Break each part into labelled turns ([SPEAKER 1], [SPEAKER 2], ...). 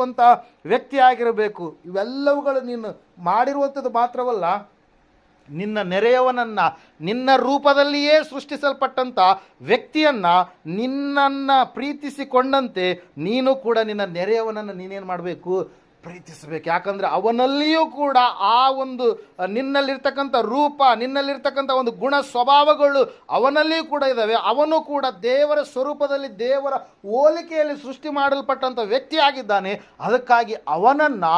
[SPEAKER 1] ಬದುಕುವಂಥ ವ್ಯಕ್ತಿ ಆಗಿರಬೇಕು. ಇವೆಲ್ಲವುಗಳು ನೀನು ಮಾಡಿರುವಂಥದ್ದು ಮಾತ್ರವಲ್ಲ, ನಿನ್ನ ನೆರೆಯವನನ್ನು, ನಿನ್ನ ರೂಪದಲ್ಲಿಯೇ ಸೃಷ್ಟಿಸಲ್ಪಟ್ಟಂಥ ವ್ಯಕ್ತಿಯನ್ನು ನಿನ್ನನ್ನು ಪ್ರೀತಿಸಿಕೊಂಡಂತೆ ನೀನು ಕೂಡ ನಿನ್ನ ನೆರೆಯವನನ್ನು ನೀನೇನು ಮಾಡಬೇಕು? ಪ್ರೀತಿಸಬೇಕು. ಯಾಕಂದರೆ ಅವನಲ್ಲಿಯೂ ಕೂಡ ಆ ಒಂದು ನಿನ್ನಲ್ಲಿರ್ತಕ್ಕಂಥ ರೂಪ, ನಿನ್ನಲ್ಲಿರ್ತಕ್ಕಂಥ ಒಂದು ಗುಣ ಸ್ವಭಾವಗಳು ಅವನಲ್ಲಿಯೂ ಕೂಡ ಇದ್ದಾವೆ. ಅವನು ಕೂಡ ದೇವರ ಸ್ವರೂಪದಲ್ಲಿ, ದೇವರ ಹೋಲಿಕೆಯಲ್ಲಿ ಸೃಷ್ಟಿ ಮಾಡಲ್ಪಟ್ಟಂಥ ವ್ಯಕ್ತಿಯಾಗಿದ್ದಾನೆ. ಅದಕ್ಕಾಗಿ ಅವನನ್ನು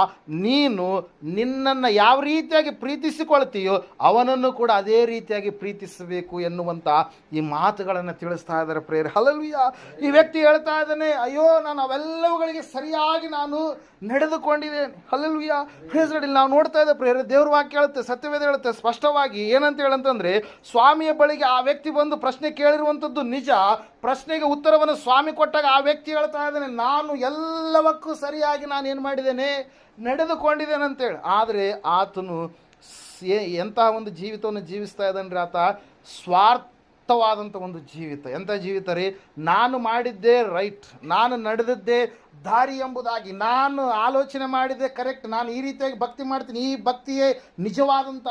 [SPEAKER 1] ನೀನು ನಿನ್ನನ್ನು ಯಾವ ರೀತಿಯಾಗಿ ಪ್ರೀತಿಸಿಕೊಳ್ತೀಯೋ ಅವನನ್ನು ಕೂಡ ಅದೇ ರೀತಿಯಾಗಿ ಪ್ರೀತಿಸಬೇಕು ಎನ್ನುವಂಥ ಈ ಮಾತುಗಳನ್ನು ತಿಳಿಸ್ತಾ ಇದ್ದಾರೆ ಪ್ರೇರೆ. ಹಲ್ಲೆಲೂಯಾ. ಈ ವ್ಯಕ್ತಿ ಹೇಳ್ತಾ ಇದ್ದಾನೆ, ಅಯ್ಯೋ ನಾನು ಅವೆಲ್ಲವುಗಳಿಗೆ ಸರಿಯಾಗಿ ನಾನು ನಡೆದುಕೊಂಡಿದ್ದೇನೆ. ಹಲ್ಲೆಲೂಯಾ. Praise lord. ಇಲ್ಲಿ ನಾವು ನೋಡ್ತಾ ಇದ್ದ ಪ್ರೇರೆ, ದೇವ್ರ ವಾಕ್ಯ ಹೇಳುತ್ತೆ, ಸತ್ಯವೇದ ಹೇಳುತ್ತೆ ಸ್ಪಷ್ಟವಾಗಿ. ಏನಂತ ಹೇಳಂತಂದ್ರೆ, ಸ್ವಾಮಿಯ ಬಳಿಗೆ ಆ ವ್ಯಕ್ತಿ ಬಂದು ಪ್ರಶ್ನೆ ಕೇಳಿರುವಂಥದ್ದು ನಿಜ. ಪ್ರಶ್ನೆಗೆ ಉತ್ತರವನ್ನು ಸ್ವಾಮಿ ಕೊಟ್ಟಾಗ ಆ ವ್ಯಕ್ತಿ ಹೇಳ್ತಾ ಇದ್ದಾನೆ, ನಾನು ಎಲ್ಲವಕ್ಕೂ ಸರಿಯಾಗಿ ನಾನು ಏನು ಮಾಡಿದ್ದೇನೆ? ನಡೆದುಕೊಂಡಿದ್ದೇನೆ ಅಂತೇಳಿ. ಆದರೆ ಆತನು ಎಂತಹ ಒಂದು ಜೀವಿತವನ್ನು ಜೀವಿಸ್ತಾ ಇದ್ದಾನೆ? ಆತ ಸ್ವಾರ್ಥವಾದಂಥ ಒಂದು ಜೀವಿತ. ಎಂಥ ಜೀವಿತ ರೀ? ನಾನು ಮಾಡಿದ್ದೇ ರೈಟ್, ನಾನು ನಡೆದದ್ದೇ ದಾರಿ ಎಂಬುದಾಗಿ, ನಾನು ಆಲೋಚನೆ ಮಾಡಿದ್ದೆ ಕರೆಕ್ಟ್, ನಾನು ಈ ರೀತಿಯಾಗಿ ಭಕ್ತಿ ಮಾಡ್ತೀನಿ, ಈ ಭಕ್ತಿಯೇ ನಿಜವಾದಂಥ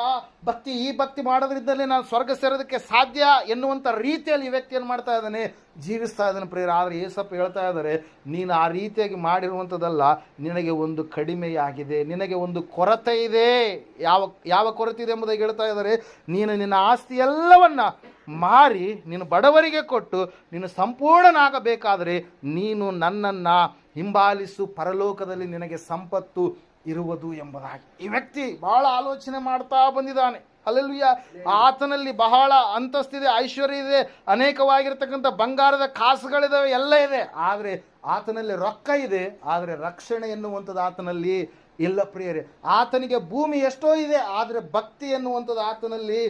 [SPEAKER 1] ಭಕ್ತಿ, ಈ ಭಕ್ತಿ ಮಾಡೋದ್ರಿಂದಲೇ ನಾನು ಸ್ವರ್ಗ ಸೇರೋದಕ್ಕೆ ಸಾಧ್ಯ ಎನ್ನುವಂಥ ರೀತಿಯಲ್ಲಿ ಈ ವ್ಯಕ್ತಿ ಏನು ಮಾಡ್ತಾ ಇದ್ದಾನೆ? ಜೀವಿಸ್ತಾ ಇದ್ದಾನೆ ಪ್ರೇರ. ಆದರೆ ಏಸಪ್ಪ ಹೇಳ್ತಾ ಇದ್ದಾರೆ, ನೀನು ಆ ರೀತಿಯಾಗಿ ಮಾಡಿರುವಂಥದ್ದಲ್ಲ, ನಿನಗೆ ಒಂದು ಕಡಿಮೆಯಾಗಿದೆ, ನಿನಗೆ ಒಂದು ಕೊರತೆ ಇದೆ. ಯಾವ ಕೊರತೆ ಇದೆ ಎಂಬುದಾಗಿ ಹೇಳ್ತಾ ಇದ್ದಾರೆ. ನೀನು ನಿನ್ನ ಆಸ್ತಿ ಎಲ್ಲವನ್ನ ಮಾರಿ ನೀನು ಬಡವರಿಗೆ ಕೊಟ್ಟು ನೀನು ಸಂಪೂರ್ಣನಾಗಬೇಕಾದರೆ ನೀನು ನನ್ನನ್ನು ಹಿಂಬಾಲಿಸು, ಪರಲೋಕದಲ್ಲಿ ನಿನಗೆ ಸಂಪತ್ತು ಇರುವುದು ಎಂಬುದಾಗಿ ಈ ವ್ಯಕ್ತಿ ಬಹಳ ಆಲೋಚನೆ ಮಾಡ್ತಾ ಬಂದಿದ್ದಾನೆ. ಹಲ್ಲೆಲೂಯಾ. ಆತನಲ್ಲಿ ಬಹಳ ಅಂತಸ್ತಿದೆ, ಐಶ್ವರ್ಯ ಇದೆ, ಅನೇಕವಾಗಿರ್ತಕ್ಕಂಥ ಬಂಗಾರದ ಕಾಸುಗಳಿದಾವೆ, ಎಲ್ಲ ಇದೆ. ಆದರೆ ಆತನಲ್ಲಿ ರೊಕ್ಕ ಇದೆ, ಆದರೆ ರಕ್ಷಣೆ ಎನ್ನುವಂಥದ್ದು ಆತನಲ್ಲಿ ಇಲ್ಲ ಪ್ರಿಯರೇ. ಆತನಿಗೆ ಭೂಮಿ ಎಷ್ಟೋ ಇದೆ, ಆದರೆ ಭಕ್ತಿ ಎನ್ನುವಂಥದ್ದು ಆತನಲ್ಲಿ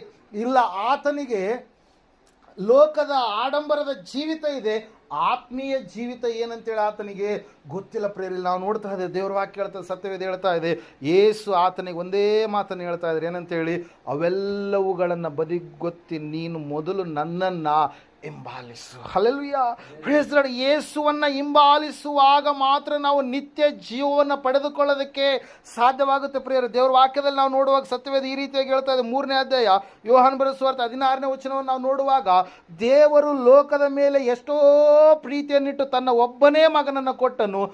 [SPEAKER 1] ಇಲ್ಲ. ಆತನಿಗೆ ಲೋಕದ ಆಡಂಬರದ ಜೀವಿತ ಇದೆ, ಆತ್ಮೀಯ ಜೀವಿತ ಏನಂತೇಳಿ ಆತನಿಗೆ ಗೊತ್ತಿಲ್ಲ ಪ್ರೇರಿಲ್ಲ. ನಾವು ನೋಡ್ತಾ ಇದ್ದೇವೆ, ದೇವ್ರ ವಾಕ್ಯ ಹೇಳ್ತಾ, ಸತ್ಯವೇದ ಹೇಳ್ತಾ ಇದೆ, ಯೇಸು ಆತನಿಗೆ ಒಂದೇ ಮಾತನ್ನು ಹೇಳ್ತಾ ಇದ್ದಾರೆ. ಏನಂತೇಳಿ? ಅವೆಲ್ಲವುಗಳನ್ನು ಬದಿಗೊತ್ತಿ ನೀನು ಮೊದಲು ನನ್ನನ್ನು ಹಿಂಬಾಲಿಸು. ಹಲ್ಲೆಲೂಯಾ. Praise the Lord. ಯೇಸುವನ್ನು ಹಿಂಬಾಲಿಸುವಾಗ ಮಾತ್ರ ನಾವು ನಿತ್ಯ ಜೀವವನ್ನು ಪಡೆದುಕೊಳ್ಳೋದಕ್ಕೆ ಸಾಧ್ಯವಾಗುತ್ತೆ ಪ್ರಿಯರೇ. ದೇವರ ವಾಕ್ಯದಲ್ಲಿ ನಾವು ನೋಡುವಾಗ ಸತ್ಯವೇದ ಈ ರೀತಿಯಾಗಿ ಹೇಳ್ತಾ ಇದೆ. 3ನೇ ಅಧ್ಯಾಯ ಯೋಹಾನ ಬರೆದ ಸುವಾರ್ತೆ 16ನೇ ವಚನವನ್ನು ನಾವು ನೋಡುವಾಗ, ದೇವರು ಲೋಕದ ಮೇಲೆ ಎಷ್ಟೋ ಪ್ರೀತಿಯನ್ನಿಟ್ಟು ತನ್ನ ಒಬ್ಬನೇ ಮಗನನ್ನು ಕೊಟ್ಟನು,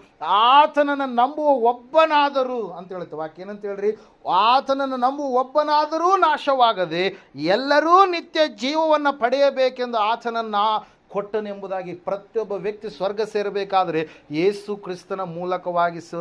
[SPEAKER 1] ಆತನನ್ನು ನಂಬುವ ಒಬ್ಬನಾದರೂ ಅಂತ ಹೇಳುತ್ತೆ ವಾಕ್ಯ. ಏನಂತ ಹೇಳ್ರಿ? ಆತನನ್ನು ನಂಬುವ ಒಬ್ಬನಾದರೂ ನಾಶವಾಗದೆ ಎಲ್ಲರೂ ನಿತ್ಯ ಜೀವವನ್ನು ಪಡೆಯಬೇಕೆಂದು ಆತನನ್ನು ಕೊಟ್ಟನೆಂಬುದಾಗಿ. ಪ್ರತಿಯೊಬ್ಬ ವ್ಯಕ್ತಿ ಸ್ವರ್ಗ ಸೇರಬೇಕಾದರೆ ಯೇಸು ಕ್ರಿಸ್ತನ ಮೂಲಕವಾಗಿ